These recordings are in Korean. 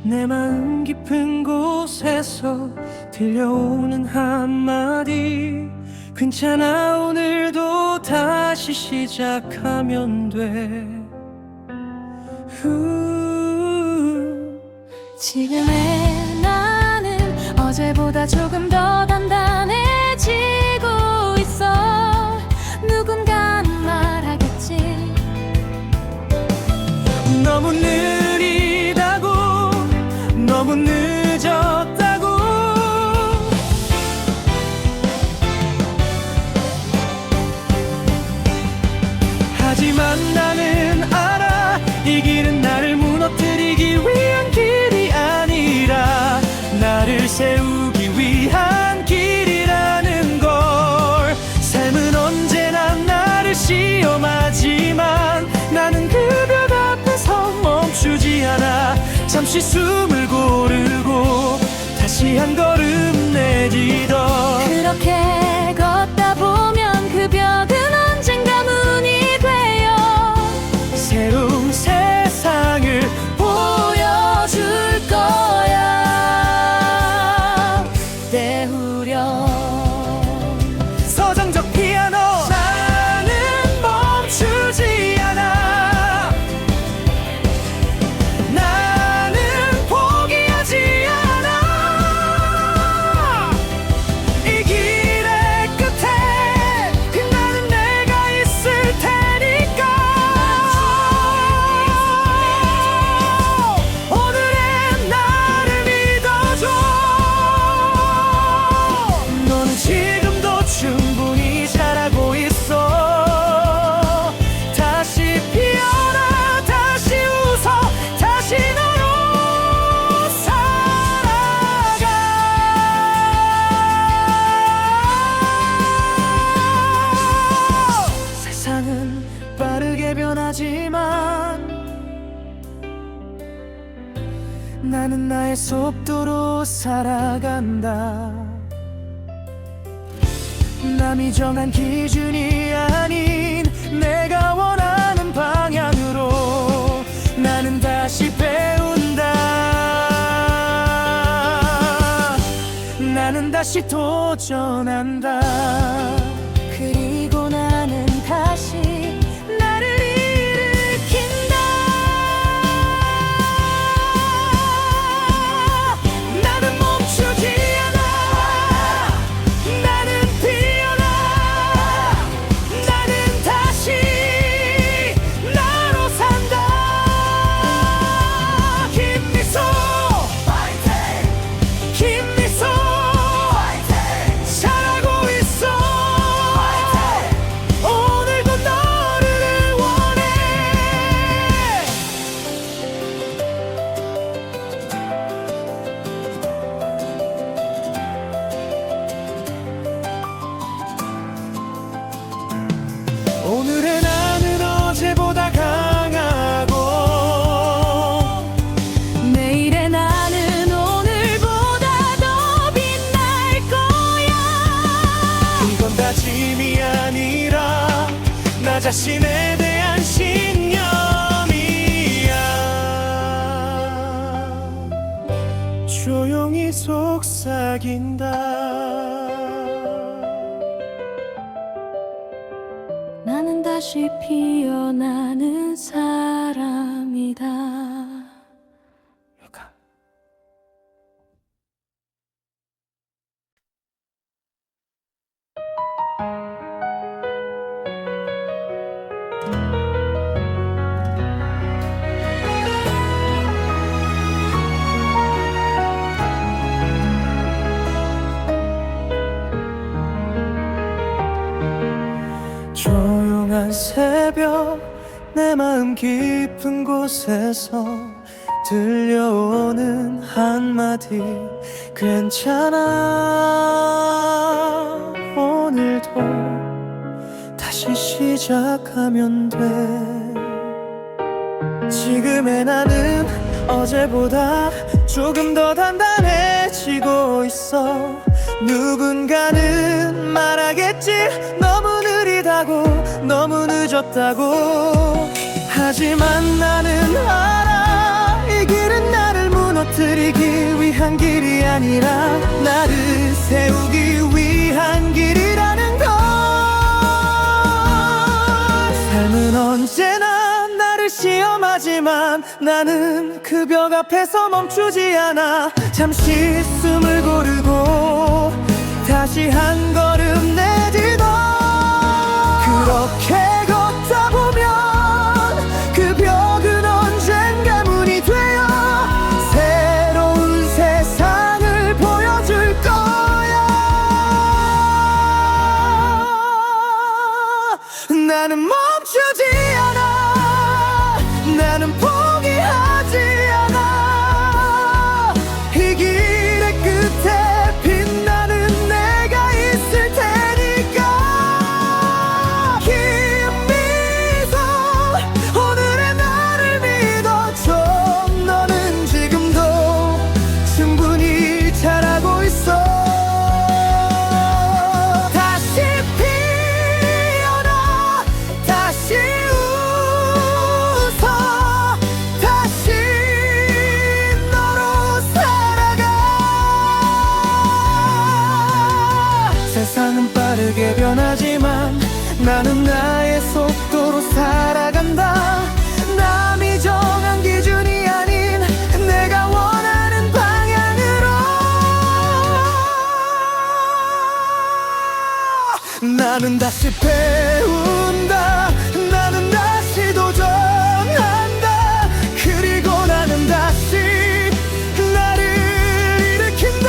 내 마음 깊은 곳에서 들려오는 한마디, 괜찮아 오늘도 다시 시작하면 돼. 지금의 나는 어제보다 조금 더 단단해지고 있어. 누군가는 말하겠지, 너무 느리다고, 너무 늦었다고. 하지만 나는 알아, 이 길은 나를 무너뜨리기 위한 길이 아니라 나를 세우기 위한 길이라는 걸. 삶은 언제나 나를 시험하지만 나는 그 벽 앞에서 멈추지 않아. 잠시 숨을 고르고 다시 한 걸음 내딛어. 그렇게 걷다 보면 그 벽은 언젠가 문이 되어 새로운 세상을 보여줄 거야. 때우려 서정적 피아노. 나는 멈추지 않아. 나는 포기하지 않아. 이 길의 끝에 나는 내가 있을 테니까. 오늘의 나를 믿어줘. 너는 지금도 충분히 잘하고 있어. 다시 피어나, 다시 웃어, 다시 너로 살아가. 세상은 빠르게 변하지만 나는 나의 속도로 살아간다. 남이 정한 기준이 아닌 내가 원하는 방향으로 나는 다시 배운다. 나는 다시 도전한다. 그리고 나는 다시 나를 일으킨다. 나는 멈추지 않아. 나는 피어나. 나는 다시 나로 산다. 김미소 김미소 잘하고 있어. 오늘도 너를 원해. 오늘의 나는 어제보다 강하고 내일의 나는 오늘보다 더 빛날 거야. 이건 다짐이 아니라 나 자신에 대한 신념이야. 조용히 속삭인다. 나는 다시 피어나는 사람이다. 요가. 조용한 새벽, 내 마음 깊은 곳에서 들려오는 한마디, 괜찮아 오늘도 다시 시작하면 돼. 지금의 나는 어제보다 조금 더 단단해지고 있어. 누군가는 말하겠지, 너무 느리다고, 너무 늦었다고. 하지만 나는 알아, 이 길은 나를 무너뜨리기 한 길이 아니라 나를 세우기 위한 길이라는 걸. 삶은 언제나 나를 시험하지만 나는 그 벽 앞에서 멈추지 않아. 잠시 숨을 고르고 다시 한 걸음 내딛어. 그렇게 걷다 보면 그 벽은 언젠가 문이 되어 새로운 세상을 보여줄 거야. 나는 멈추지 않아. 나는 포기하지 않아. 이 길의 끝에 빛나는 내가 있을 테니까. 긴 미소 오늘의 나를 믿어줘. 너는 지금도 충분히 잘하고 있어. 다시 피어나 다시 웃어. 다시 너로 살아가. 세상은 빠르게 변하지만 나는 나의 속도로 살아간다. 남이 정한 기준이 아닌 내가 원하는 방향으로. 나는 다시 배운다. 나는 다시 도전한다. 그리고 나는 다시 나를 일으킨다.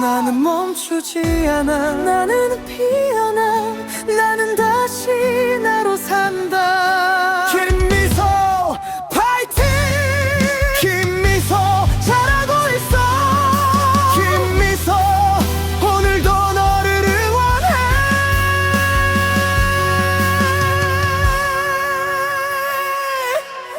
나는 멈추지 않아. 나는 피어나. 나는 다시 나로 산다. 긴 미소 파이팅. 긴 미소 잘하고 있어. 긴 미소 오늘도 너를 응원해.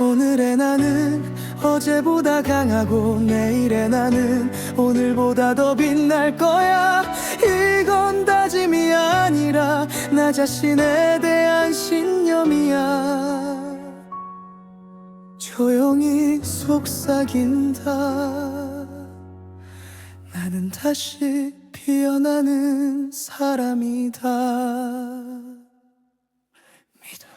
오늘의 나는 어제보다 강하고 내일의 나는 오늘보다 더 빛날 거야. 이건 다짐이 아니라 나 자신에 대한 신념이야. 조용히 속삭인다. 나는 다시 피어나는 사람이다. 믿어.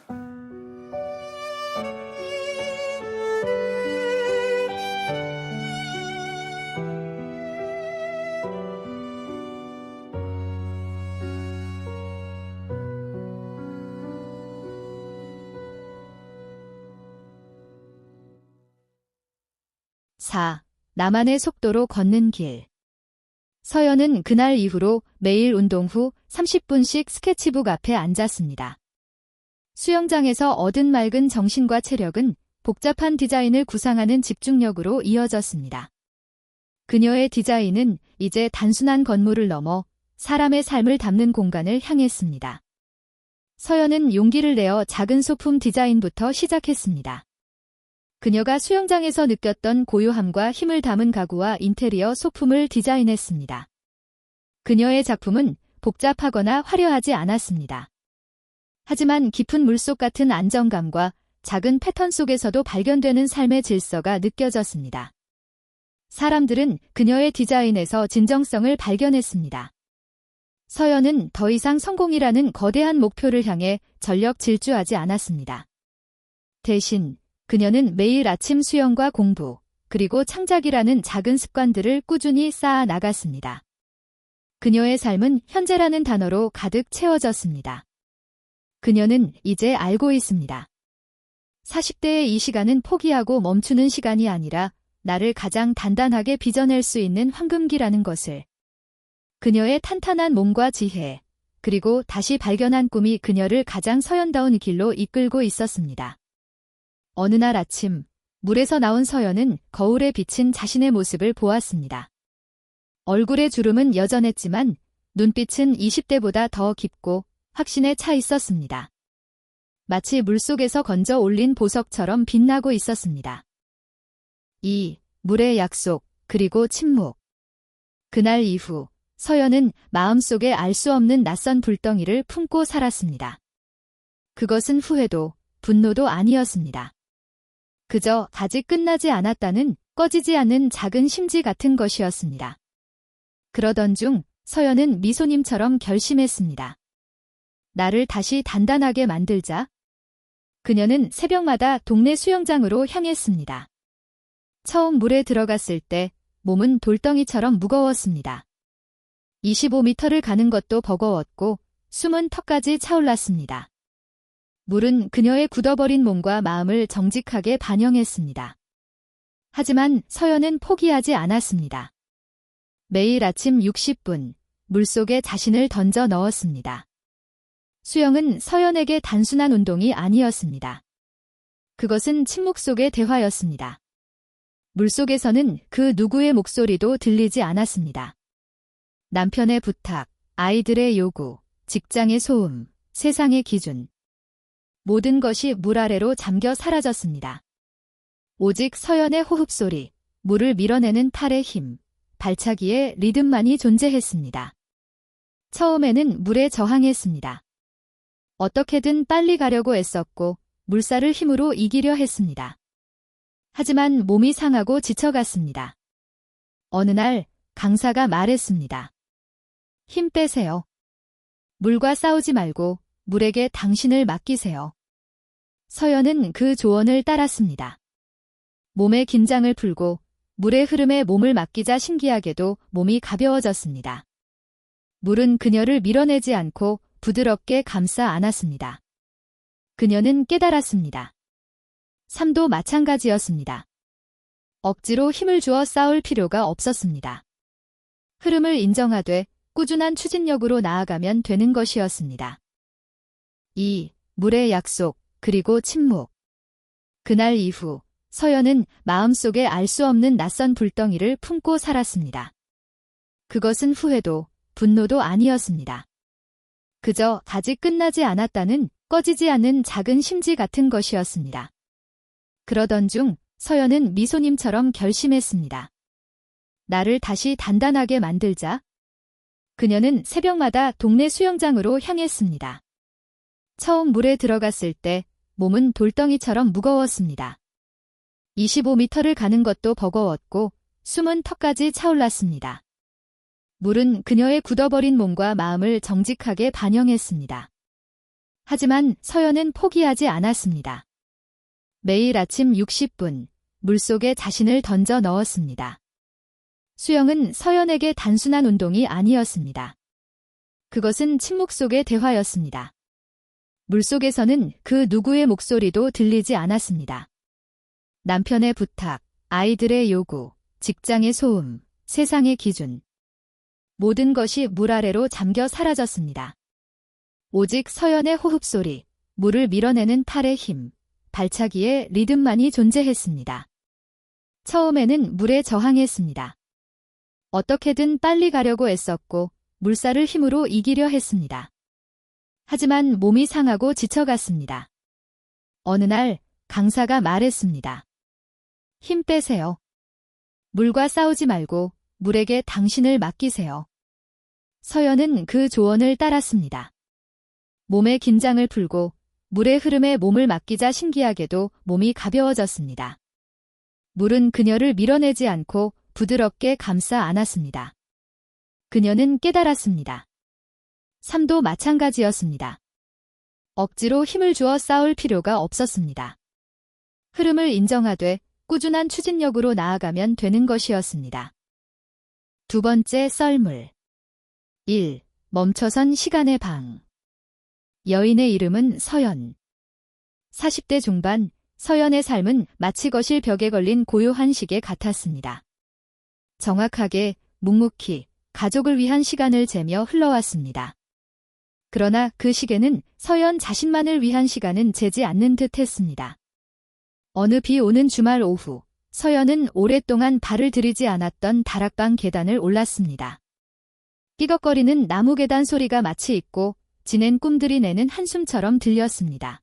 나만의 속도로 걷는 길. 서연은 그날 이후로 매일 운동 후 30분씩 스케치북 앞에 앉았습니다. 수영장에서 얻은 맑은 정신과 체력은 복잡한 디자인을 구상하는 집중력으로 이어졌습니다. 그녀의 디자인은 이제 단순한 건물을 넘어 사람의 삶을 담는 공간을 향했습니다. 서연은 용기를 내어 작은 소품 디자인부터 시작했습니다. 그녀가 수영장에서 느꼈던 고요함과 힘을 담은 가구와 인테리어 소품을 디자인했습니다. 그녀의 작품은 복잡하거나 화려하지 않았습니다. 하지만 깊은 물속 같은 안정감과 작은 패턴 속에서도 발견되는 삶의 질서가 느껴졌습니다. 사람들은 그녀의 디자인에서 진정성을 발견했습니다. 서연은 더 이상 성공이라는 거대한 목표를 향해 전력 질주하지 않았습니다. 대신 그녀는 매일 아침 수영과 공부, 그리고 창작이라는 작은 습관들을 꾸준히 쌓아 나갔습니다. 그녀의 삶은 현재라는 단어로 가득 채워졌습니다. 그녀는 이제 알고 있습니다. 40대의 이 시간은 포기하고 멈추는 시간이 아니라 나를 가장 단단하게 빚어낼 수 있는 황금기라는 것을. 그녀의 탄탄한 몸과 지혜, 그리고 다시 발견한 꿈이 그녀를 가장 서연다운 길로 이끌고 있었습니다. 어느 날 아침, 물에서 나온 서연은 거울에 비친 자신의 모습을 보았습니다. 얼굴의 주름은 여전했지만 눈빛은 20대보다 더 깊고 확신에 차 있었습니다. 마치 물속에서 건져 올린 보석처럼 빛나고 있었습니다. 이 물의 약속, 그리고 침묵. 그날 이후 서연은 마음속에 알 수 없는 낯선 불덩이를 품고 살았습니다. 그것은 후회도, 분노도 아니었습니다. 그저 아직 끝나지 않았다는 꺼지지 않는 작은 심지 같은 것이었습니다. 그러던 중 서연은 미소님처럼 결심했습니다. 나를 다시 단단하게 만들자. 그녀는 새벽마다 동네 수영장으로 향했습니다. 처음 물에 들어갔을 때 몸은 돌덩이처럼 무거웠습니다. 25m를 가는 것도 버거웠고 숨은 턱까지 차올랐습니다. 물은 그녀의 굳어버린 몸과 마음을 정직하게 반영했습니다. 하지만 서연은 포기하지 않았습니다. 매일 아침 60분 물속에 자신을 던져 넣었습니다. 수영은 서연에게 단순한 운동이 아니었습니다. 그것은 침묵 속의 대화였습니다. 물속에서는 그 누구의 목소리도 들리지 않았습니다. 남편의 부탁, 아이들의 요구, 직장의 소음, 세상의 기준. 모든 것이 물 아래로 잠겨 사라졌습니다. 오직 서연의 호흡소리, 물을 밀어내는 팔의 힘, 발차기의 리듬만이 존재했습니다. 처음에는 물에 저항했습니다. 어떻게든 빨리 가려고 애썼고 물살을 힘으로 이기려 했습니다. 하지만 몸이 상하고 지쳐갔습니다. 어느 날 강사가 말했습니다. 힘 빼세요. 물과 싸우지 말고 물에게 당신을 맡기세요. 서연은 그 조언을 따랐습니다. 몸의 긴장을 풀고 물의 흐름에 몸을 맡기자 신기하게도 몸이 가벼워졌습니다. 물은 그녀를 밀어내지 않고 부드럽게 감싸 안았습니다. 그녀는 깨달았습니다. 삶도 마찬가지였습니다. 억지로 힘을 주어 싸울 필요가 없었습니다. 흐름을 인정하되 꾸준한 추진력으로 나아가면 되는 것이었습니다. 2. 물의 약속, 그리고 침묵. 그날 이후 서연은 마음속에 알 수 없는 낯선 불덩이를 품고 살았습니다. 그것은 후회도 분노도 아니었습니다. 그저 아직 끝나지 않았다는 꺼지지 않는 작은 심지 같은 것이었습니다. 그러던 중 서연은 미소님처럼 결심했습니다. 나를 다시 단단하게 만들자. 그녀는 새벽마다 동네 수영장으로 향했습니다. 처음 물에 들어갔을 때 몸은 돌덩이처럼 무거웠습니다. 25m를 가는 것도 버거웠고 숨은 턱까지 차올랐습니다. 물은 그녀의 굳어버린 몸과 마음을 정직하게 반영했습니다. 하지만 서연은 포기하지 않았습니다. 매일 아침 60분 물속에 자신을 던져 넣었습니다. 수영은 서연에게 단순한 운동이 아니었습니다. 그것은 침묵 속의 대화였습니다. 물속에서는 그 누구의 목소리도 들리지 않았습니다. 남편의 부탁, 아이들의 요구, 직장의 소음, 세상의 기준. 모든 것이 물 아래로 잠겨 사라졌습니다. 오직 서연의 호흡소리, 물을 밀어내는 팔의 힘, 발차기의 리듬만이 존재했습니다. 처음에는 물에 저항했습니다. 어떻게든 빨리 가려고 애썼고 물살을 힘으로 이기려 했습니다. 하지만 몸이 상하고 지쳐갔습니다. 어느 날 강사가 말했습니다. 힘 빼세요. 물과 싸우지 말고 물에게 당신을 맡기세요. 서연은 그 조언을 따랐습니다. 몸의 긴장을 풀고 물의 흐름에 몸을 맡기자 신기하게도 몸이 가벼워졌습니다. 물은 그녀를 밀어내지 않고 부드럽게 감싸 안았습니다. 그녀는 깨달았습니다. 삶도 마찬가지였습니다. 억지로 힘을 주어 싸울 필요가 없었습니다. 흐름을 인정하되 꾸준한 추진력으로 나아가면 되는 것이었습니다. 두 번째 썰물. 1. 멈춰선 시간의 방. 여인의 이름은 서연. 40대 중반, 서연의 삶은 마치 거실 벽에 걸린 고요한 시계 같았습니다. 정확하게, 묵묵히, 가족을 위한 시간을 재며 흘러왔습니다. 그러나 그 시계는 서연 자신만을 위한 시간은 재지 않는 듯 했습니다. 어느 비 오는 주말 오후, 서연은 오랫동안 발을 들이지 않았던 다락방 계단을 올랐습니다. 삐걱거리는 나무 계단 소리가 마치 있고 지낸 꿈들이 내는 한숨처럼 들렸습니다.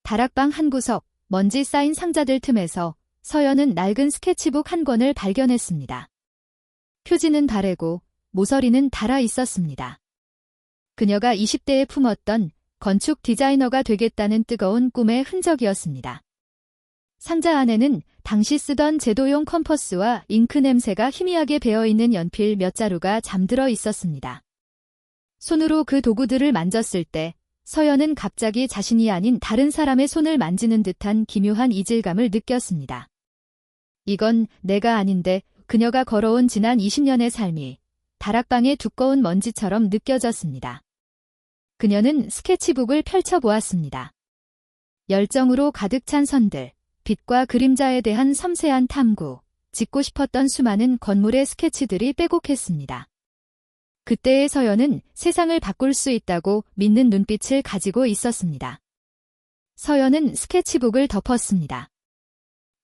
다락방 한 구석, 먼지 쌓인 상자들 틈에서 서연은 낡은 스케치북 한 권을 발견했습니다. 표지는 바래고 모서리는 닳아 있었습니다. 그녀가 20대에 품었던 건축 디자이너가 되겠다는 뜨거운 꿈의 흔적이었습니다. 상자 안에는 당시 쓰던 제도용 컴퍼스와 잉크 냄새가 희미하게 배어있는 연필 몇 자루가 잠들어 있었습니다. 손으로 그 도구들을 만졌을 때 서연은 갑자기 자신이 아닌 다른 사람의 손을 만지는 듯한 기묘한 이질감을 느꼈습니다. 이건 내가 아닌데 그녀가 걸어온 지난 20년의 삶이 다락방의 두꺼운 먼지처럼 느껴졌습니다. 그녀는 스케치북을 펼쳐보았습니다. 열정으로 가득 찬 선들, 빛과 그림자에 대한 섬세한 탐구, 짓고 싶었던 수많은 건물의 스케치들이 빼곡했습니다. 그때의 서연은 세상을 바꿀 수 있다고 믿는 눈빛을 가지고 있었습니다. 서연은 스케치북을 덮었습니다.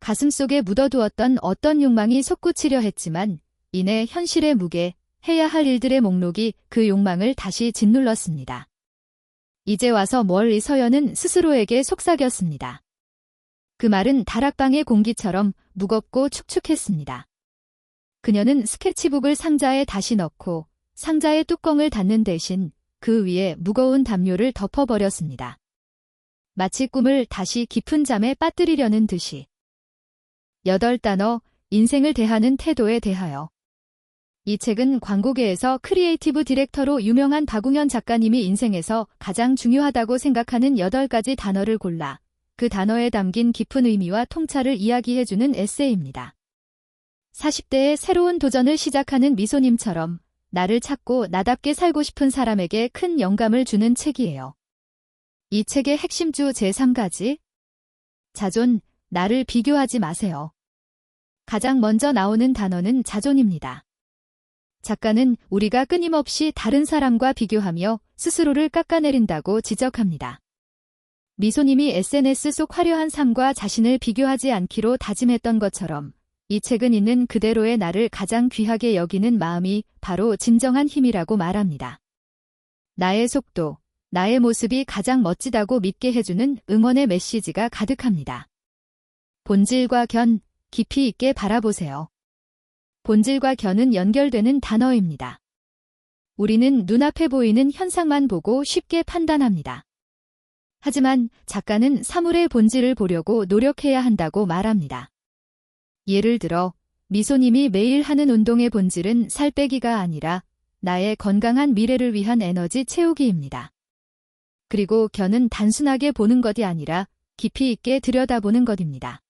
가슴속에 묻어두었던 어떤 욕망이 솟구치려 했지만 이내 현실의 무게, 해야 할 일들의 목록이 그 욕망을 다시 짓눌렀습니다. 이제 와서 뭘 이 서연은 스스로에게 속삭였습니다. 그 말은 다락방의 공기처럼 무겁고 축축했습니다. 그녀는 스케치북을 상자에 다시 넣고 상자의 뚜껑을 닫는 대신 그 위에 무거운 담요를 덮어버렸습니다. 마치 꿈을 다시 깊은 잠에 빠뜨리려는 듯이. 8단어, 인생을 대하는 태도에 대하여. 이 책은 광고계에서 크리에이티브 디렉터로 유명한 박웅현 작가님이 인생에서 가장 중요하다고 생각하는 8가지 단어를 골라 그 단어에 담긴 깊은 의미와 통찰을 이야기해주는 에세이입니다. 40대의 새로운 도전을 시작하는 미소님처럼 나를 찾고 나답게 살고 싶은 사람에게 큰 영감을 주는 책이에요. 이 책의 핵심주 제3가지. 자존, 나를 비교하지 마세요. 가장 먼저 나오는 단어는 자존입니다. 작가는 우리가 끊임없이 다른 사람과 비교하며 스스로를 깎아내린다고 지적합니다. 미소님이 SNS 속 화려한 삶과 자신을 비교하지 않기로 다짐했던 것처럼 이 책은 있는 그대로의 나를 가장 귀하게 여기는 마음이 바로 진정한 힘이라고 말합니다. 나의 속도, 나의 모습이 가장 멋지다고 믿게 해주는 응원의 메시지가 가득합니다. 본질과 견, 깊이 있게 바라보세요. 본질과 견은 연결되는 단어입니다. 우리는 눈앞에 보이는 현상만 보고 쉽게 판단합니다. 하지만 작가는 사물의 본질을 보려고 노력해야 한다고 말합니다. 예를 들어 미소님이 매일 하는 운동의 본질은 살 빼기가 아니라 나의 건강한 미래를 위한 에너지 채우기입니다. 그리고 견은 단순하게 보는 것이 아니라 깊이 있게 들여다보는 것입니다.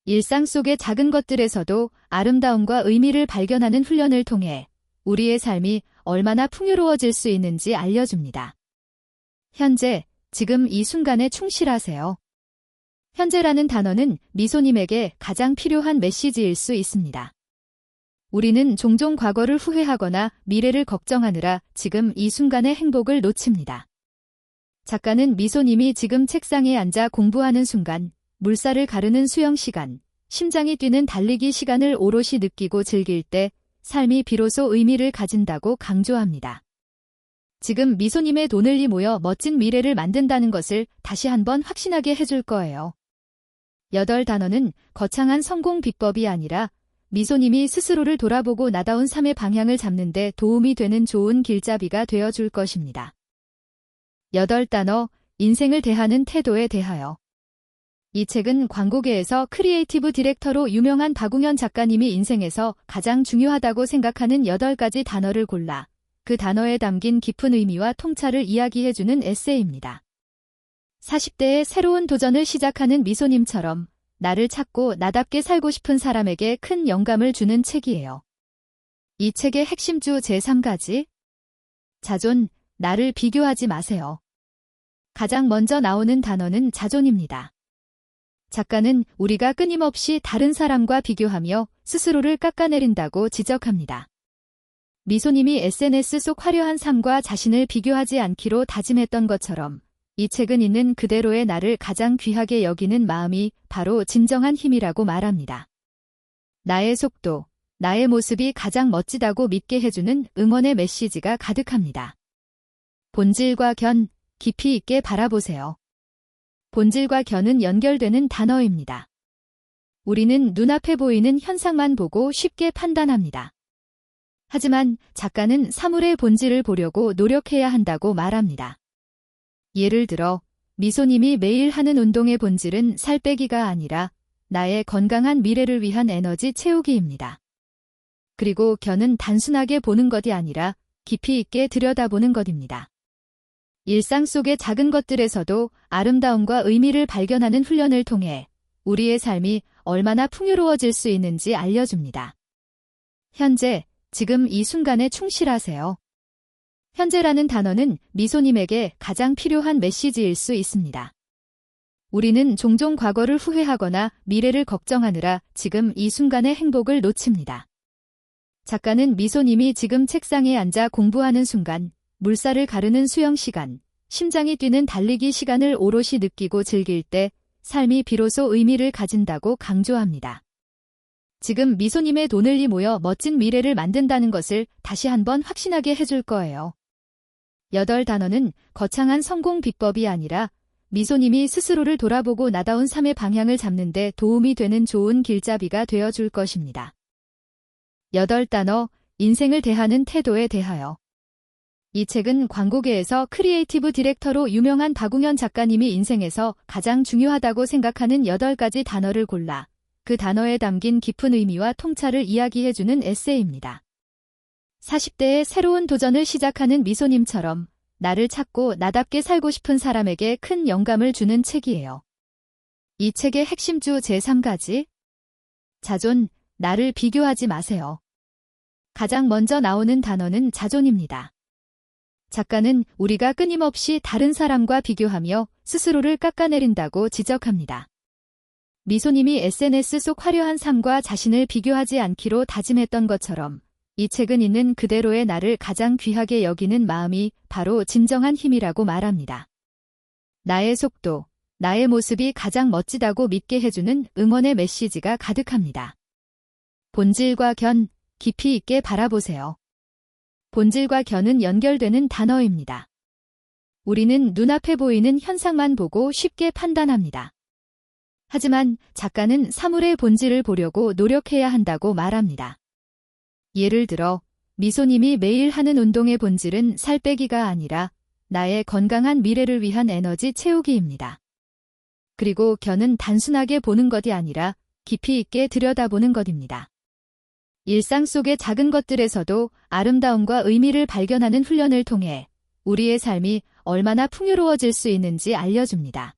일상 속의 작은 것들에서도 아름다움과 의미를 발견하는 훈련을 통해 우리의 삶이 얼마나 풍요로워질 수 있는지 알려줍니다. 현재, 지금 이 순간에 충실하세요. 현재라는 단어는 미소님에게 가장 필요한 메시지일 수 있습니다. 우리는 종종 과거를 후회하거나 미래를 걱정하느라 지금 이 순간의 행복을 놓칩니다. 작가는 미소님이 지금 책상에 앉아 공부하는 순간, 물살을 가르는 수영 시간, 심장이 뛰는 달리기 시간을 오롯이 느끼고 즐길 때 삶이 비로소 의미를 가진다고 강조합니다. 지금 미소님의 돈을이 모여 멋진 미래를 만든다는 것을 다시 한번 확신하게 해줄 거예요. 8단어는 거창한 성공 비법이 아니라 미소님이 스스로를 돌아보고 나다운 삶의 방향을 잡는 데 도움이 되는 좋은 길잡이가 되어줄 것입니다. 8단어, 인생을 대하는 태도에 대하여. 이 책은 광고계에서 크리에이티브 디렉터로 유명한 박웅현 작가님이 인생에서 가장 중요하다고 생각하는 8가지 단어를 골라 그 단어에 담긴 깊은 의미와 통찰을 이야기해주는 에세이입니다. 40대의 새로운 도전을 시작하는 미소님처럼 나를 찾고 나답게 살고 싶은 사람에게 큰 영감을 주는 책이에요. 이 책의 핵심주 제3가지. 자존, 나를 비교하지 마세요. 가장 먼저 나오는 단어는 자존입니다. 작가는 우리가 끊임없이 다른 사람과 비교하며 스스로를 깎아내린다고 지적합니다. 미소님이 SNS 속 화려한 삶과 자신을 비교하지 않기로 다짐했던 것처럼 이 책은 있는 그대로의 나를 가장 귀하게 여기는 마음이 바로 진정한 힘이라고 말합니다. 나의 속도, 나의 모습이 가장 멋지다고 믿게 해주는 응원의 메시지가 가득합니다. 본질과 견, 깊이 있게 바라보세요. 본질과 견은 연결되는 단어입니다. 우리는 눈앞에 보이는 현상만 보고 쉽게 판단합니다. 하지만 작가는 사물의 본질을 보려고 노력해야 한다고 말합니다. 예를 들어 미소님이 매일 하는 운동의 본질은 살 빼기가 아니라 나의 건강한 미래를 위한 에너지 채우기입니다. 그리고 견은 단순하게 보는 것이 아니라 깊이 있게 들여다보는 것입니다. 일상 속의 작은 것들에서도 아름다움과 의미를 발견하는 훈련을 통해 우리의 삶이 얼마나 풍요로워질 수 있는지 알려줍니다. 현재, 지금 이 순간에 충실하세요. 현재라는 단어는 미소님에게 가장 필요한 메시지일 수 있습니다. 우리는 종종 과거를 후회하거나 미래를 걱정하느라 지금 이 순간의 행복을 놓칩니다. 작가는 미소님이 지금 책상에 앉아 공부하는 순간, 물살을 가르는 수영 시간, 심장이 뛰는 달리기 시간을 오롯이 느끼고 즐길 때 삶이 비로소 의미를 가진다고 강조합니다. 지금 미소님의 돈을이 모여 멋진 미래를 만든다는 것을 다시 한번 확신하게 해줄 거예요. 8단어는 거창한 성공 비법이 아니라 미소님이 스스로를 돌아보고 나다운 삶의 방향을 잡는 데 도움이 되는 좋은 길잡이가 되어줄 것입니다. 8단어, 인생을 대하는 태도에 대하여. 이 책은 광고계에서 크리에이티브 디렉터로 유명한 박웅현 작가님이 인생에서 가장 중요하다고 생각하는 8가지 단어를 골라 그 단어에 담긴 깊은 의미와 통찰을 이야기해주는 에세이입니다. 40대의 새로운 도전을 시작하는 미소님처럼 나를 찾고 나답게 살고 싶은 사람에게 큰 영감을 주는 책이에요. 이 책의 핵심주 제3가지. 자존, 나를 비교하지 마세요. 가장 먼저 나오는 단어는 자존입니다. 작가는 우리가 끊임없이 다른 사람과 비교하며 스스로를 깎아내린다고 지적합니다. 미소님이 SNS 속 화려한 삶과 자신을 비교하지 않기로 다짐했던 것처럼 이 책은 있는 그대로의 나를 가장 귀하게 여기는 마음이 바로 진정한 힘이라고 말합니다. 나의 속도, 나의 모습이 가장 멋지다고 믿게 해주는 응원의 메시지가 가득합니다. 본질과 견, 깊이 있게 바라보세요. 본질과 견은 연결되는 단어입니다. 우리는 눈앞에 보이는 현상만 보고 쉽게 판단합니다. 하지만 작가는 사물의 본질을 보려고 노력해야 한다고 말합니다. 예를 들어 미소님이 매일 하는 운동의 본질은 살 빼기가 아니라 나의 건강한 미래를 위한 에너지 채우기입니다. 그리고 견은 단순하게 보는 것이 아니라 깊이 있게 들여다보는 것입니다. 일상 속의 작은 것들에서도 아름다움과 의미를 발견하는 훈련을 통해 우리의 삶이 얼마나 풍요로워질 수 있는지 알려줍니다.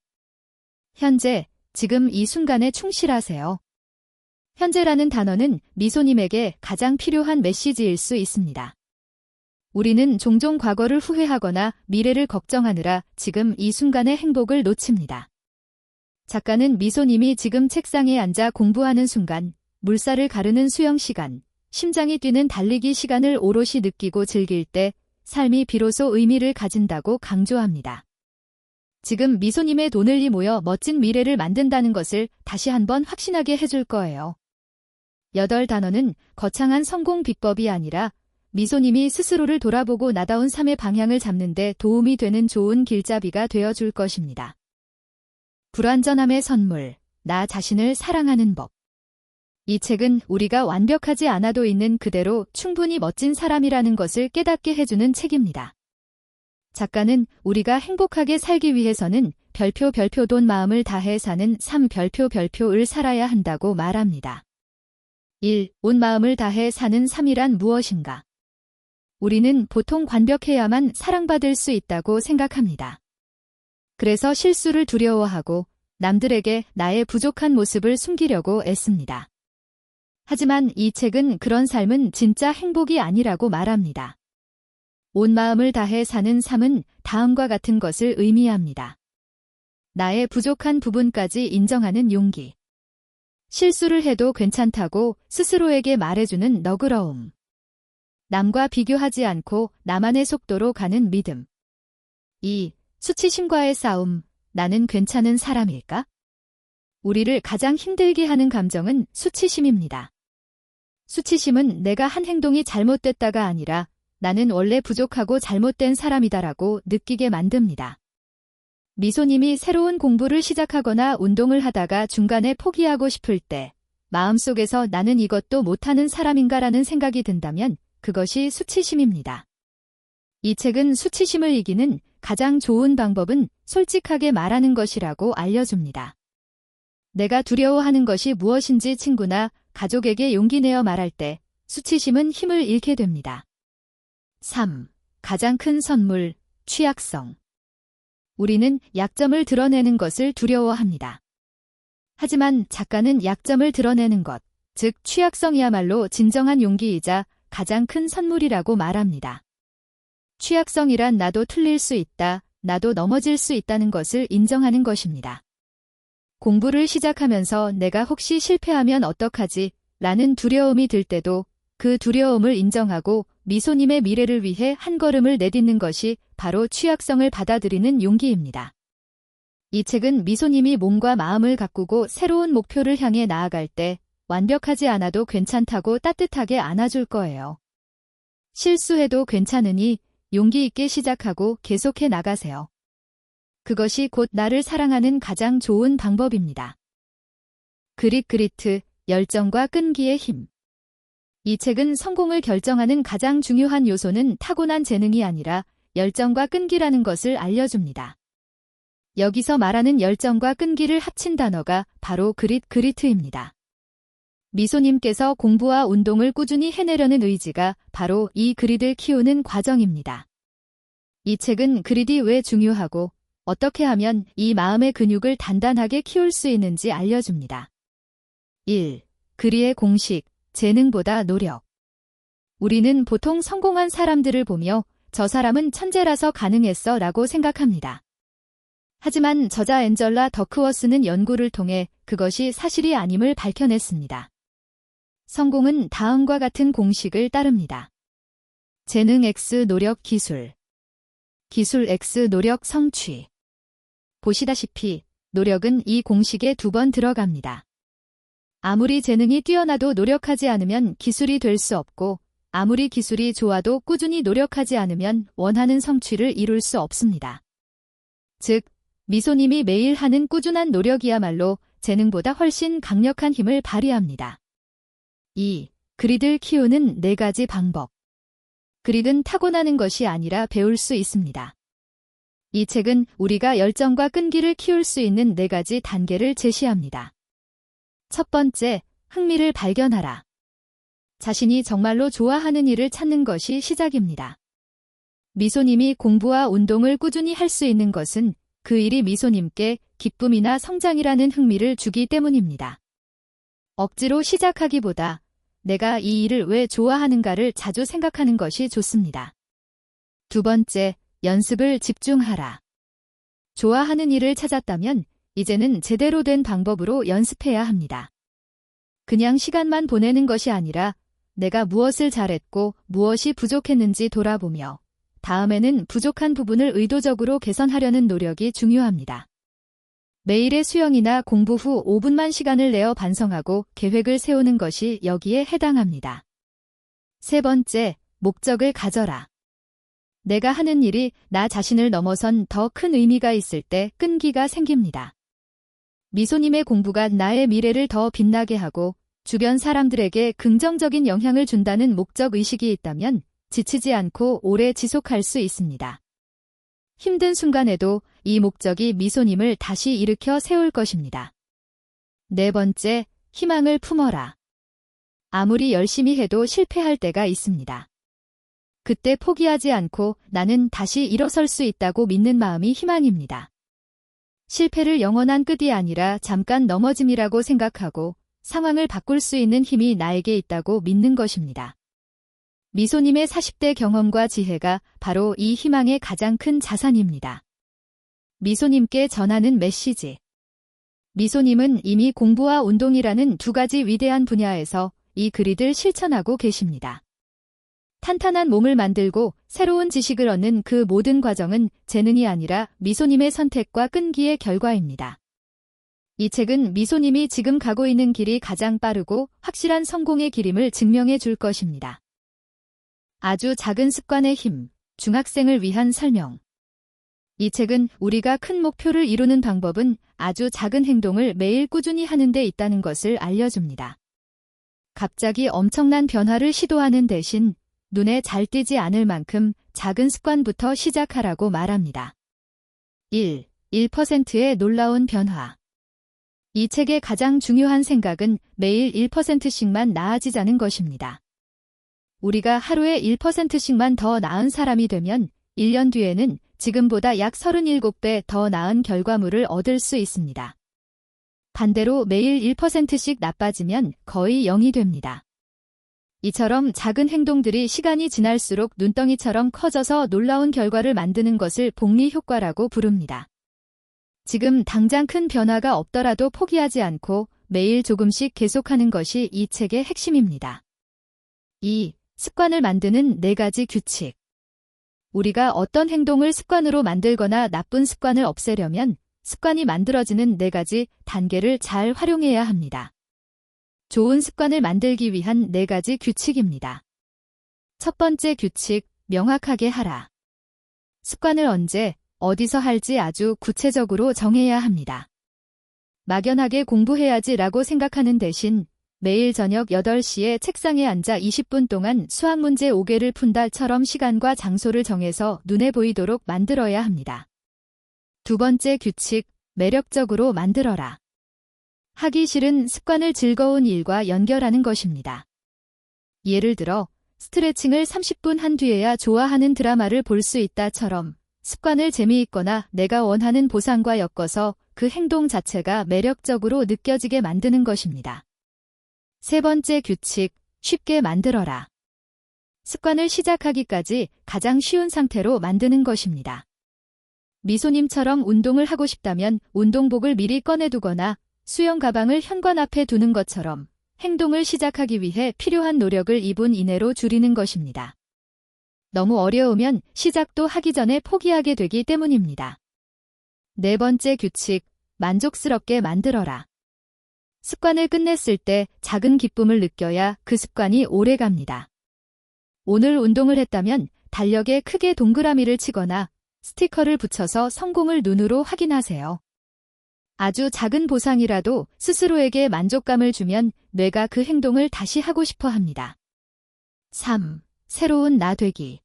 현재, 지금 이 순간에 충실하세요. 현재라는 단어는 미소님에게 가장 필요한 메시지일 수 있습니다. 우리는 종종 과거를 후회하거나 미래를 걱정하느라 지금 이 순간의 행복을 놓칩니다. 작가는 미소님이 지금 책상에 앉아 공부하는 순간, 물살을 가르는 수영 시간, 심장이 뛰는 달리기 시간을 오롯이 느끼고 즐길 때 삶이 비로소 의미를 가진다고 강조합니다. 지금 미소님의 돈을이 모여 멋진 미래를 만든다는 것을 다시 한번 확신하게 해줄 거예요. 8단어는 거창한 성공 비법이 아니라 미소님이 스스로를 돌아보고 나다운 삶의 방향을 잡는 데 도움이 되는 좋은 길잡이가 되어줄 것입니다. 불완전함의 선물, 나 자신을 사랑하는 법. 이 책은 우리가 완벽하지 않아도 있는 그대로 충분히 멋진 사람이라는 것을 깨닫게 해주는 책입니다. 작가는 우리가 행복하게 살기 위해서는 별표 돈 마음을 다해 사는 삶 별표를 살아야 한다고 말합니다. 1. 온 마음을 다해 사는 삶이란 무엇인가? 우리는 보통 완벽해야만 사랑받을 수 있다고 생각합니다. 그래서 실수를 두려워하고 남들에게 나의 부족한 모습을 숨기려고 애씁니다. 하지만 이 책은 그런 삶은 진짜 행복이 아니라고 말합니다. 온 마음을 다해 사는 삶은 다음과 같은 것을 의미합니다. 나의 부족한 부분까지 인정하는 용기. 실수를 해도 괜찮다고 스스로에게 말해주는 너그러움. 남과 비교하지 않고 나만의 속도로 가는 믿음. 2. 수치심과의 싸움. 나는 괜찮은 사람일까? 우리를 가장 힘들게 하는 감정은 수치심입니다. 수치심은 내가 한 행동이 잘못됐다가 아니라 나는 원래 부족하고 잘못된 사람이다라고 느끼게 만듭니다. 미소님이 새로운 공부를 시작하거나 운동을 하다가 중간에 포기하고 싶을 때 마음속에서 나는 이것도 못하는 사람인가라는 생각이 든다면 그것이 수치심입니다. 이 책은 수치심을 이기는 가장 좋은 방법은 솔직하게 말하는 것이라고 알려줍니다. 내가 두려워하는 것이 무엇인지 친구나 가족에게 용기 내어 말할 때 수치심은 힘을 잃게 됩니다. 3. 가장 큰 선물, 취약성. 우리는 약점을 드러내는 것을 두려워합니다. 하지만 작가는 약점을 드러내는 것, 즉 취약성이야말로 진정한 용기이자 가장 큰 선물이라고 말합니다. 취약성이란 나도 틀릴 수 있다, 나도 넘어질 수 있다는 것을 인정하는 것입니다. 공부를 시작하면서 내가 혹시 실패하면 어떡하지? 라는 두려움이 들 때도 그 두려움을 인정하고 미소님의 미래를 위해 한 걸음을 내딛는 것이 바로 취약성을 받아들이는 용기입니다. 이 책은 미소님이 몸과 마음을 가꾸고 새로운 목표를 향해 나아갈 때 완벽하지 않아도 괜찮다고 따뜻하게 안아줄 거예요. 실수해도 괜찮으니 용기 있게 시작하고 계속해 나가세요. 그것이 곧 나를 사랑하는 가장 좋은 방법입니다. 그릿, 열정과 끈기의 힘. 이 책은 성공을 결정하는 가장 중요한 요소는 타고난 재능이 아니라 열정과 끈기라는 것을 알려줍니다. 여기서 말하는 열정과 끈기를 합친 단어가 바로 그릿입니다. 미소님께서 공부와 운동을 꾸준히 해내려는 의지가 바로 이 그릿을 키우는 과정입니다. 이 책은 그릿이 왜 중요하고 어떻게 하면 이 마음의 근육을 단단하게 키울 수 있는지 알려줍니다. 1. 그릿의 공식, 재능보다 노력. 우리는 보통 성공한 사람들을 보며 저 사람은 천재라서 가능했어 라고 생각합니다. 하지만 저자 앤젤라 더크워스는 연구를 통해 그것이 사실이 아님을 밝혀냈습니다. 성공은 다음과 같은 공식을 따릅니다. 재능 X 노력 기술. 기술 X 노력 성취. 보시다시피 노력은 이 공식에 2번 들어갑니다. 아무리 재능이 뛰어나도 노력하지 않으면 기술이 될 수 없고 아무리 기술이 좋아도 꾸준히 노력하지 않으면 원하는 성취를 이룰 수 없습니다. 즉, 미소님이 매일 하는 꾸준한 노력이야말로 재능보다 훨씬 강력한 힘을 발휘합니다. 2. 그릿을 키우는 4가지 방법. 그릿은 타고나는 것이 아니라 배울 수 있습니다. 이 책은 우리가 열정과 끈기를 키울 수 있는 4가지 단계를 제시합니다. 첫 번째, 흥미를 발견하라. 자신이 정말로 좋아하는 일을 찾는 것이 시작입니다. 미소님이 공부와 운동을 꾸준히 할 수 있는 것은 그 일이 미소님께 기쁨이나 성장이라는 흥미를 주기 때문입니다. 억지로 시작하기보다 내가 이 일을 왜 좋아하는가를 자주 생각하는 것이 좋습니다. 두 번째, 연습을 집중하라. 좋아하는 일을 찾았다면 이제는 제대로 된 방법으로 연습해야 합니다. 그냥 시간만 보내는 것이 아니라 내가 무엇을 잘했고 무엇이 부족했는지 돌아보며 다음에는 부족한 부분을 의도적으로 개선하려는 노력이 중요합니다. 매일의 수영이나 공부 후 5분만 시간을 내어 반성하고 계획을 세우는 것이 여기에 해당합니다. 세 번째, 목적을 가져라. 내가 하는 일이 나 자신을 넘어선 더 큰 의미가 있을 때 끈기가 생깁니다. 미소님의 공부가 나의 미래를 더 빛나게 하고 주변 사람들에게 긍정적인 영향을 준다는 목적 의식이 있다면 지치지 않고 오래 지속할 수 있습니다. 힘든 순간에도 이 목적이 미소님을 다시 일으켜 세울 것입니다. 네 번째, 희망을 품어라. 아무리 열심히 해도 실패할 때가 있습니다. 그때 포기하지 않고 나는 다시 일어설 수 있다고 믿는 마음이 희망입니다. 실패를 영원한 끝이 아니라 잠깐 넘어짐이라고 생각하고 상황을 바꿀 수 있는 힘이 나에게 있다고 믿는 것입니다. 미소님의 40대 경험과 지혜가 바로 이 희망의 가장 큰 자산입니다. 미소님께 전하는 메시지. 미소님은 이미 공부와 운동이라는 2가지 위대한 분야에서 이 그릿을 실천하고 계십니다. 탄탄한 몸을 만들고 새로운 지식을 얻는 그 모든 과정은 재능이 아니라 미소님의 선택과 끈기의 결과입니다. 이 책은 미소님이 지금 가고 있는 길이 가장 빠르고 확실한 성공의 길임을 증명해 줄 것입니다. 아주 작은 습관의 힘, 중학생을 위한 설명. 이 책은 우리가 큰 목표를 이루는 방법은 아주 작은 행동을 매일 꾸준히 하는 데 있다는 것을 알려줍니다. 갑자기 엄청난 변화를 시도하는 대신 눈에 잘 띄지 않을 만큼 작은 습관부터 시작하라고 말합니다. 1%의 놀라운 변화. 이 책의 가장 중요한 생각은 매일 1%씩만 나아지자는 것입니다. 우리가 하루에 1%씩만 더 나은 사람이 되면 1년 뒤에는 지금보다 약 37배 더 나은 결과물을 얻을 수 있습니다. 반대로 매일 1%씩 나빠지면 거의 0이 됩니다. 이처럼 작은 행동들이 시간이 지날수록 눈덩이처럼 커져서 놀라운 결과를 만드는 것을 복리 효과라고 부릅니다. 지금 당장 큰 변화가 없더라도 포기하지 않고 매일 조금씩 계속하는 것이 이 책의 핵심입니다. 2. 습관을 만드는 4가지 규칙. 우리가 어떤 행동을 습관으로 만들거나 나쁜 습관을 없애려면 습관이 만들어지는 4가지 단계를 잘 활용해야 합니다. 좋은 습관을 만들기 위한 4가지 규칙입니다. 첫 번째 규칙, 명확하게 하라. 습관을 언제, 어디서 할지 아주 구체적으로 정해야 합니다. 막연하게 공부해야지라고 생각하는 대신 매일 저녁 8시에 책상에 앉아 20분 동안 수학 문제 5개를 푼다처럼 시간과 장소를 정해서 눈에 보이도록 만들어야 합니다. 두 번째 규칙, 매력적으로 만들어라. 하기 싫은 습관을 즐거운 일과 연결하는 것입니다. 예를 들어 스트레칭을 30분 한 뒤에야 좋아하는 드라마를 볼 수 있다처럼 습관을 재미있거나 내가 원하는 보상과 엮어서 그 행동 자체가 매력적으로 느껴지게 만드는 것입니다. 세 번째 규칙, 쉽게 만들어라. 습관을 시작하기까지 가장 쉬운 상태로 만드는 것입니다. 미소님처럼 운동을 하고 싶다면 운동복을 미리 꺼내두거나 수영 가방을 현관 앞에 두는 것처럼 행동을 시작하기 위해 필요한 노력을 2분 이내로 줄이는 것입니다. 너무 어려우면 시작도 하기 전에 포기하게 되기 때문입니다. 네 번째 규칙, 만족스럽게 만들어라. 습관을 끝냈을 때 작은 기쁨을 느껴야 그 습관이 오래 갑니다. 오늘 운동을 했다면 달력에 크게 동그라미를 치거나 스티커를 붙여서 성공을 눈으로 확인하세요. 아주 작은 보상이라도 스스로에게 만족감을 주면 뇌가 그 행동을 다시 하고 싶어 합니다. 3. 새로운 나 되기.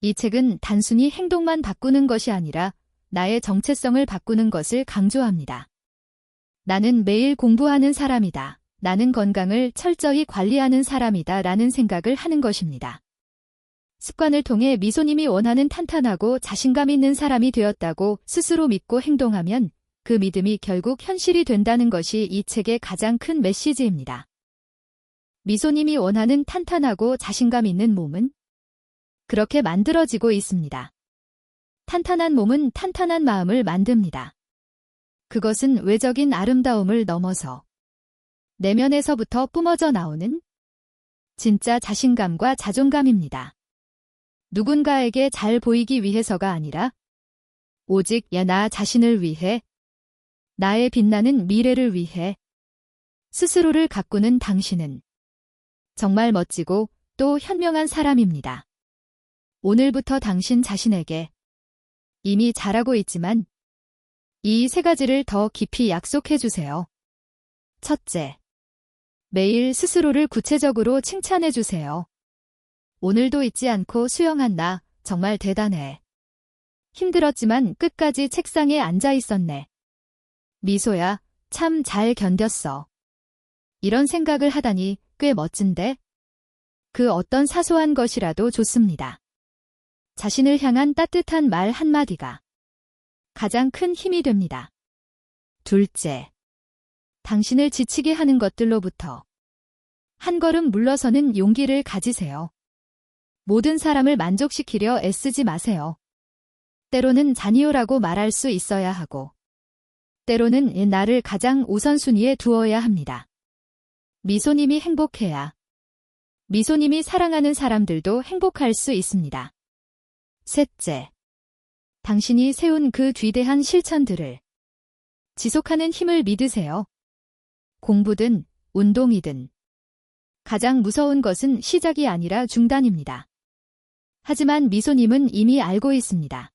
이 책은 단순히 행동만 바꾸는 것이 아니라 나의 정체성을 바꾸는 것을 강조합니다. 나는 매일 공부하는 사람이다. 나는 건강을 철저히 관리하는 사람이다. 라는 생각을 하는 것입니다. 습관을 통해 미소님이 원하는 탄탄하고 자신감 있는 사람이 되었다고 스스로 믿고 행동하면 그 믿음이 결국 현실이 된다는 것이 이 책의 가장 큰 메시지입니다. 미소님이 원하는 탄탄하고 자신감 있는 몸은 그렇게 만들어지고 있습니다. 탄탄한 몸은 탄탄한 마음을 만듭니다. 그것은 외적인 아름다움을 넘어서 내면에서부터 뿜어져 나오는 진짜 자신감과 자존감입니다. 누군가에게 잘 보이기 위해서가 아니라 오직 나 자신을 위해, 나의 빛나는 미래를 위해 스스로를 가꾸는 당신은 정말 멋지고 또 현명한 사람입니다. 오늘부터 당신 자신에게 이미 잘하고 있지만 이 3가지를 더 깊이 약속해 주세요. 첫째, 매일 스스로를 구체적으로 칭찬해 주세요. 오늘도 잊지 않고 수영한 나 정말 대단해. 힘들었지만 끝까지 책상에 앉아 있었네. 미소야, 참 잘 견뎠어. 이런 생각을 하다니 꽤 멋진데? 그 어떤 사소한 것이라도 좋습니다. 자신을 향한 따뜻한 말 한마디가 가장 큰 힘이 됩니다. 둘째, 당신을 지치게 하는 것들로부터 한 걸음 물러서는 용기를 가지세요. 모든 사람을 만족시키려 애쓰지 마세요. 때로는 자니요라고 말할 수 있어야 하고, 때로는 나를 가장 우선순위에 두어야 합니다. 미소님이 행복해야 미소님이 사랑하는 사람들도 행복할 수 있습니다. 셋째, 당신이 세운 그 위대한 실천들을 지속하는 힘을 믿으세요. 공부든 운동이든 가장 무서운 것은 시작이 아니라 중단입니다. 하지만 미소님은 이미 알고 있습니다.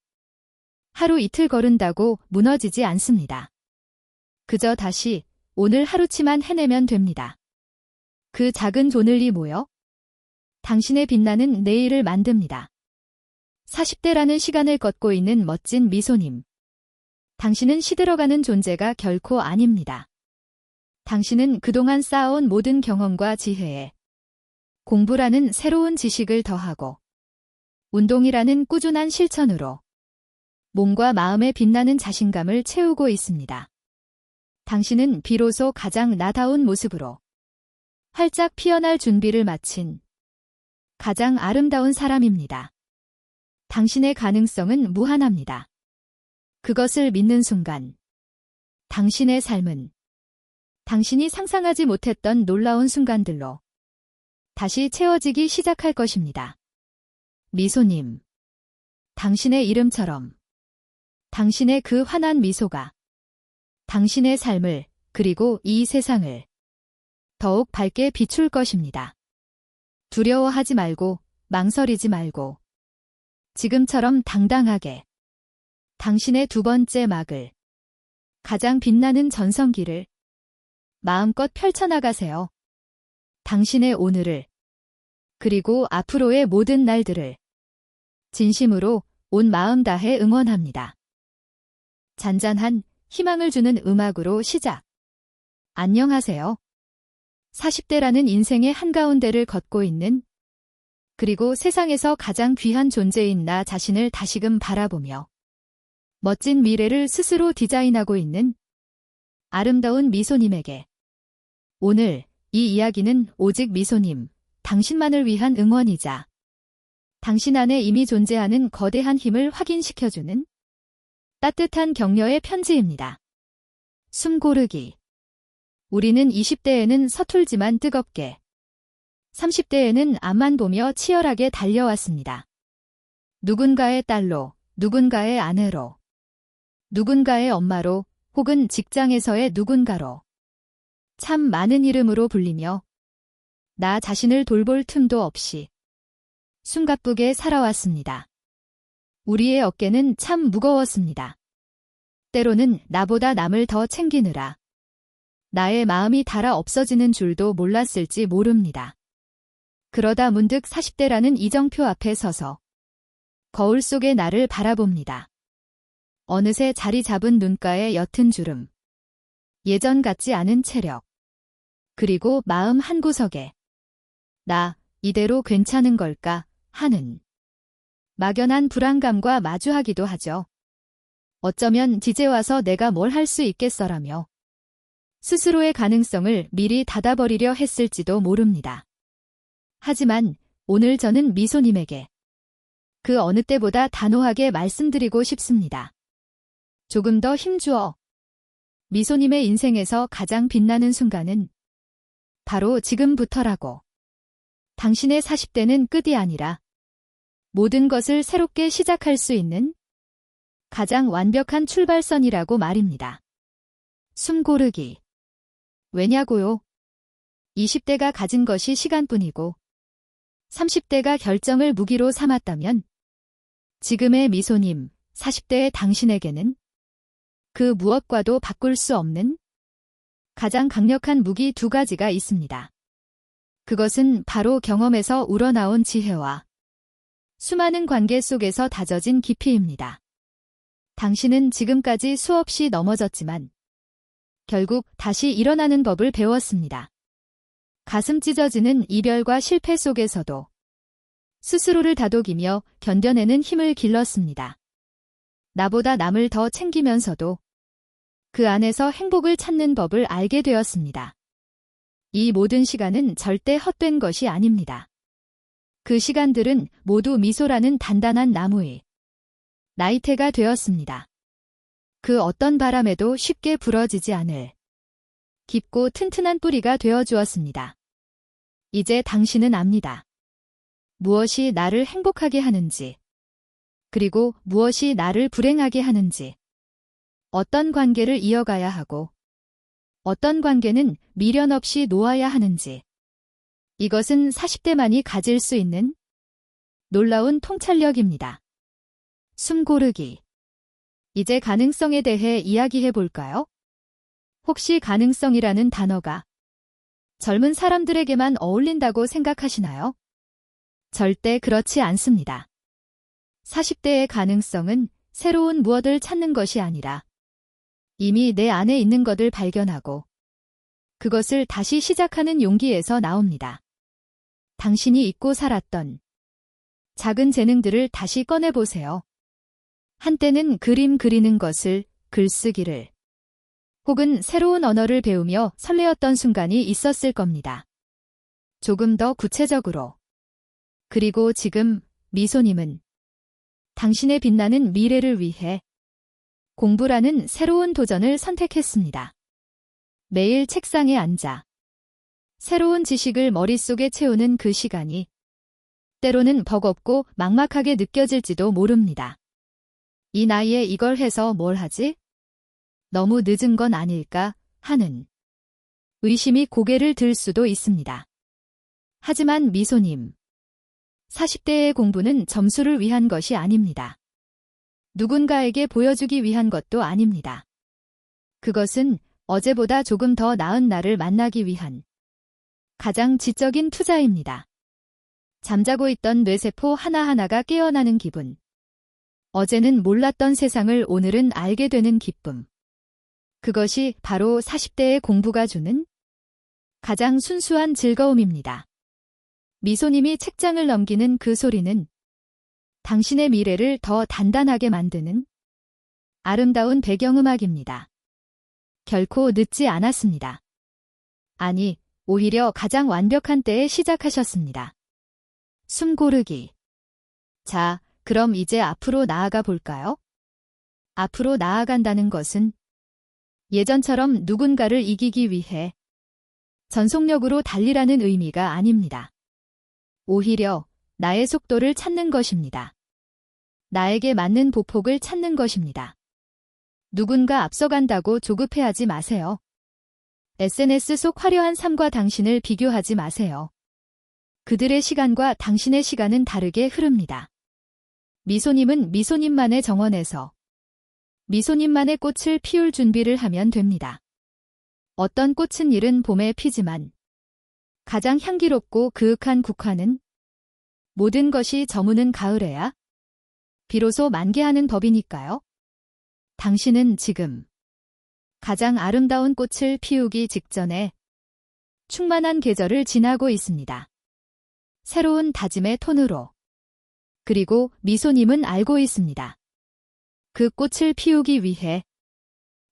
하루 이틀 걸은다고 무너지지 않습니다. 그저 다시 오늘 하루치만 해내면 됩니다. 그 작은 조늘이 모여 당신의 빛나는 내일을 만듭니다. 40대라는 시간을 걷고 있는 멋진 미소님. 당신은 시들어가는 존재가 결코 아닙니다. 당신은 그동안 쌓아온 모든 경험과 지혜에 공부라는 새로운 지식을 더하고 운동이라는 꾸준한 실천으로 몸과 마음에 빛나는 자신감을 채우고 있습니다. 당신은 비로소 가장 나다운 모습으로 활짝 피어날 준비를 마친 가장 아름다운 사람입니다. 당신의 가능성은 무한합니다. 그것을 믿는 순간 당신의 삶은 당신이 상상하지 못했던 놀라운 순간들로 다시 채워지기 시작할 것입니다. 미소님, 당신의 이름처럼 당신의 그 환한 미소가 당신의 삶을 그리고 이 세상을 더욱 밝게 비출 것입니다. 두려워하지 말고 망설이지 말고 지금처럼 당당하게 당신의 두 번째 막을 가장 빛나는 전성기를 마음껏 펼쳐나가세요. 당신의 오늘을 그리고 앞으로의 모든 날들을 진심으로 온 마음 다해 응원합니다. 잔잔한 희망을 주는 음악으로 시작. 안녕하세요. 40대라는 인생의 한가운데를 걷고 있는 그리고 세상에서 가장 귀한 존재인 나 자신을 다시금 바라보며 멋진 미래를 스스로 디자인하고 있는 아름다운 미소님에게 오늘 이 이야기는 오직 미소님, 당신만을 위한 응원이자 당신 안에 이미 존재하는 거대한 힘을 확인시켜주는 따뜻한 격려의 편지입니다. 숨 고르기. 우리는 20대에는 서툴지만 뜨겁게, 30대에는 앞만 보며 치열하게 달려왔습니다. 누군가의 딸로, 누군가의 아내로, 누군가의 엄마로, 혹은 직장에서의 누군가로 참 많은 이름으로 불리며 나 자신을 돌볼 틈도 없이 숨가쁘게 살아왔습니다. 우리의 어깨는 참 무거웠습니다. 때로는 나보다 남을 더 챙기느라 나의 마음이 닳아 없어지는 줄도 몰랐을지 모릅니다. 그러다 문득 40대라는 이정표 앞에 서서 거울 속의 나를 바라봅니다. 어느새 자리 잡은 눈가에 옅은 주름, 예전 같지 않은 체력, 그리고 마음 한구석에 나 이대로 괜찮은 걸까 하는 막연한 불안감과 마주하기도 하죠. 어쩌면 이제 와서 내가 뭘 할 수 있겠어라며 스스로의 가능성을 미리 닫아버리려 했을지도 모릅니다. 하지만 오늘 저는 미소님에게 그 어느 때보다 단호하게 말씀드리고 싶습니다. 조금 더 힘주어. 미소님의 인생에서 가장 빛나는 순간은 바로 지금부터라고. 당신의 40대는 끝이 아니라 모든 것을 새롭게 시작할 수 있는 가장 완벽한 출발선이라고 말입니다. 숨 고르기. 왜냐고요? 20대가 가진 것이 시간뿐이고 30대가 결정을 무기로 삼았다면 지금의 미소님, 40대의 당신에게는 그 무엇과도 바꿀 수 없는 가장 강력한 무기 두 가지가 있습니다. 그것은 바로 경험에서 우러나온 지혜와 수많은 관계 속에서 다져진 깊이입니다. 당신은 지금까지 수없이 넘어졌지만 결국 다시 일어나는 법을 배웠습니다. 가슴 찢어지는 이별과 실패 속에서도 스스로를 다독이며 견뎌내는 힘을 길렀습니다. 나보다 남을 더 챙기면서도 그 안에서 행복을 찾는 법을 알게 되었습니다. 이 모든 시간은 절대 헛된 것이 아닙니다. 그 시간들은 모두 미소라는 단단한 나무의 나이테가 되었습니다. 그 어떤 바람에도 쉽게 부러지지 않을 깊고 튼튼한 뿌리가 되어주었습니다. 이제 당신은 압니다. 무엇이 나를 행복하게 하는지, 그리고 무엇이 나를 불행하게 하는지, 어떤 관계를 이어가야 하고, 어떤 관계는 미련 없이 놓아야 하는지, 이것은 40대만이 가질 수 있는 놀라운 통찰력입니다. 숨 고르기. 이제 가능성에 대해 이야기해 볼까요? 혹시 가능성이라는 단어가 젊은 사람들에게만 어울린다고 생각하시나요? 절대 그렇지 않습니다. 40대의 가능성은 새로운 무엇을 찾는 것이 아니라 이미 내 안에 있는 것을 발견하고 그것을 다시 시작하는 용기에서 나옵니다. 당신이 잊고 살았던 작은 재능들을 다시 꺼내보세요. 한때는 그림 그리는 것을, 글쓰기를, 혹은 새로운 언어를 배우며 설레었던 순간이 있었을 겁니다. 조금 더 구체적으로. 그리고 지금 미소님은 당신의 빛나는 미래를 위해 공부라는 새로운 도전을 선택했습니다. 매일 책상에 앉아 새로운 지식을 머릿속에 채우는 그 시간이 때로는 버겁고 막막하게 느껴질지도 모릅니다. 이 나이에 이걸 해서 뭘 하지? 너무 늦은 건 아닐까 하는 의심이 고개를 들 수도 있습니다. 하지만 미소님, 40대의 공부는 점수를 위한 것이 아닙니다. 누군가에게 보여주기 위한 것도 아닙니다. 그것은 어제보다 조금 더 나은 나를 만나기 위한 가장 지적인 투자입니다. 잠자고 있던 뇌세포 하나하나가 깨어나는 기분. 어제는 몰랐던 세상을 오늘은 알게 되는 기쁨. 그것이 바로 40대의 공부가 주는 가장 순수한 즐거움입니다. 미소님이 책장을 넘기는 그 소리는 당신의 미래를 더 단단하게 만드는 아름다운 배경음악입니다. 결코 늦지 않았습니다. 아니, 오히려 가장 완벽한 때에 시작하셨습니다. 숨 고르기. 자, 그럼 이제 앞으로 나아가 볼까요? 앞으로 나아간다는 것은 예전처럼 누군가를 이기기 위해 전속력으로 달리라는 의미가 아닙니다. 오히려 나의 속도를 찾는 것입니다. 나에게 맞는 보폭을 찾는 것입니다. 누군가 앞서간다고 조급해하지 마세요. SNS 속 화려한 삶과 당신을 비교하지 마세요. 그들의 시간과 당신의 시간은 다르게 흐릅니다. 미소님은 미소님만의 정원에서 미소님만의 꽃을 피울 준비를 하면 됩니다. 어떤 꽃은 이른 봄에 피지만 가장 향기롭고 그윽한 국화는 모든 것이 저무는 가을에야 비로소 만개하는 법이니까요. 당신은 지금 가장 아름다운 꽃을 피우기 직전에 충만한 계절을 지나고 있습니다. 새로운 다짐의 톤으로. 그리고 미소님은 알고 있습니다. 그 꽃을 피우기 위해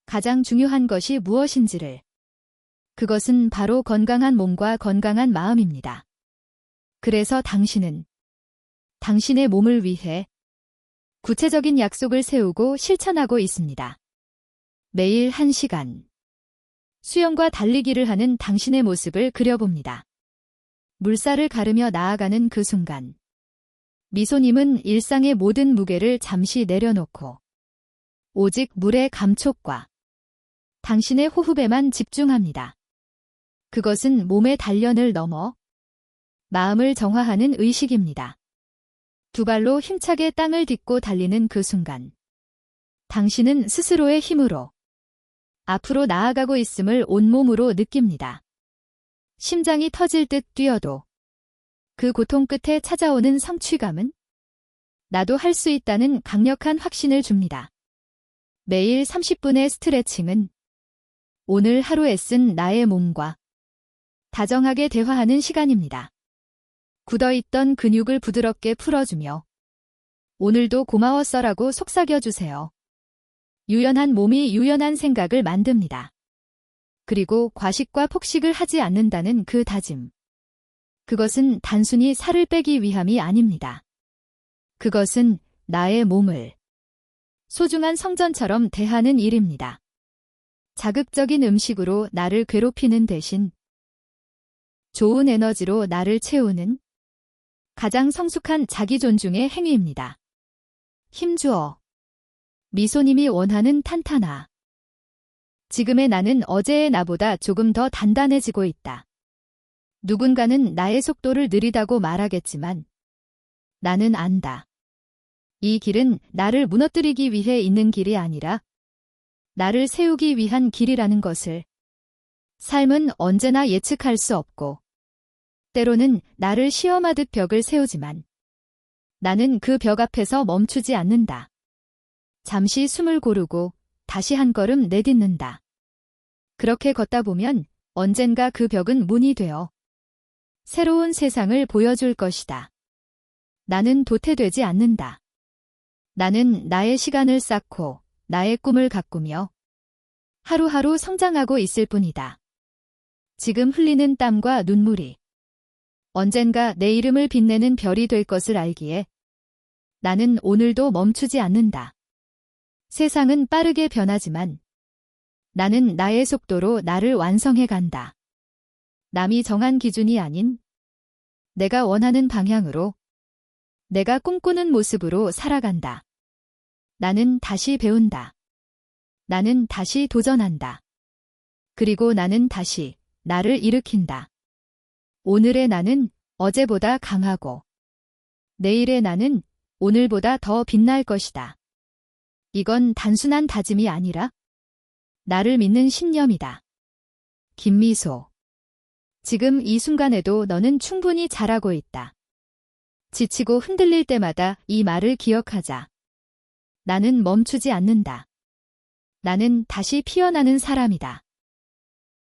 가장 중요한 것이 무엇인지를. 그것은 바로 건강한 몸과 건강한 마음입니다. 그래서 당신은 당신의 몸을 위해 구체적인 약속을 세우고 실천하고 있습니다. 매일 1시간. 수영과 달리기를 하는 당신의 모습을 그려봅니다. 물살을 가르며 나아가는 그 순간. 미소님은 일상의 모든 무게를 잠시 내려놓고 오직 물의 감촉과 당신의 호흡에만 집중합니다. 그것은 몸의 단련을 넘어 마음을 정화하는 의식입니다. 두 발로 힘차게 땅을 딛고 달리는 그 순간. 당신은 스스로의 힘으로 앞으로 나아가고 있음을 온몸으로 느낍니다. 심장이 터질 듯 뛰어도 그 고통 끝에 찾아오는 성취감은 나도 할 수 있다는 강력한 확신을 줍니다. 매일 30분의 스트레칭은 오늘 하루 애쓴 나의 몸과 다정하게 대화하는 시간입니다. 굳어있던 근육을 부드럽게 풀어주며 오늘도 고마웠어라고 속삭여주세요. 유연한 몸이 유연한 생각을 만듭니다. 그리고 과식과 폭식을 하지 않는다는 그 다짐. 그것은 단순히 살을 빼기 위함이 아닙니다. 그것은 나의 몸을 소중한 성전처럼 대하는 일입니다. 자극적인 음식으로 나를 괴롭히는 대신 좋은 에너지로 나를 채우는 가장 성숙한 자기 존중의 행위입니다. 힘주어. 미소님이 원하는 탄탄하. 지금의 나는 어제의 나보다 조금 더 단단해지고 있다. 누군가는 나의 속도를 느리다고 말하겠지만 나는 안다. 이 길은 나를 무너뜨리기 위해 있는 길이 아니라 나를 세우기 위한 길이라는 것을. 삶은 언제나 예측할 수 없고 때로는 나를 시험하듯 벽을 세우지만 나는 그 벽 앞에서 멈추지 않는다. 잠시 숨을 고르고 다시 한 걸음 내딛는다. 그렇게 걷다 보면 언젠가 그 벽은 문이 되어 새로운 세상을 보여줄 것이다. 나는 도태되지 않는다. 나는 나의 시간을 쌓고 나의 꿈을 가꾸며 하루하루 성장하고 있을 뿐이다. 지금 흘리는 땀과 눈물이 언젠가 내 이름을 빛내는 별이 될 것을 알기에 나는 오늘도 멈추지 않는다. 세상은 빠르게 변하지만 나는 나의 속도로 나를 완성해 간다. 남이 정한 기준이 아닌 내가 원하는 방향으로 내가 꿈꾸는 모습으로 살아간다. 나는 다시 배운다. 나는 다시 도전한다. 그리고 나는 다시 나를 일으킨다. 오늘의 나는 어제보다 강하고 내일의 나는 오늘보다 더 빛날 것이다. 이건 단순한 다짐이 아니라 나를 믿는 신념이다. 김미소. 지금 이 순간에도 너는 충분히 잘하고 있다. 지치고 흔들릴 때마다 이 말을 기억하자. 나는 멈추지 않는다. 나는 다시 피어나는 사람이다.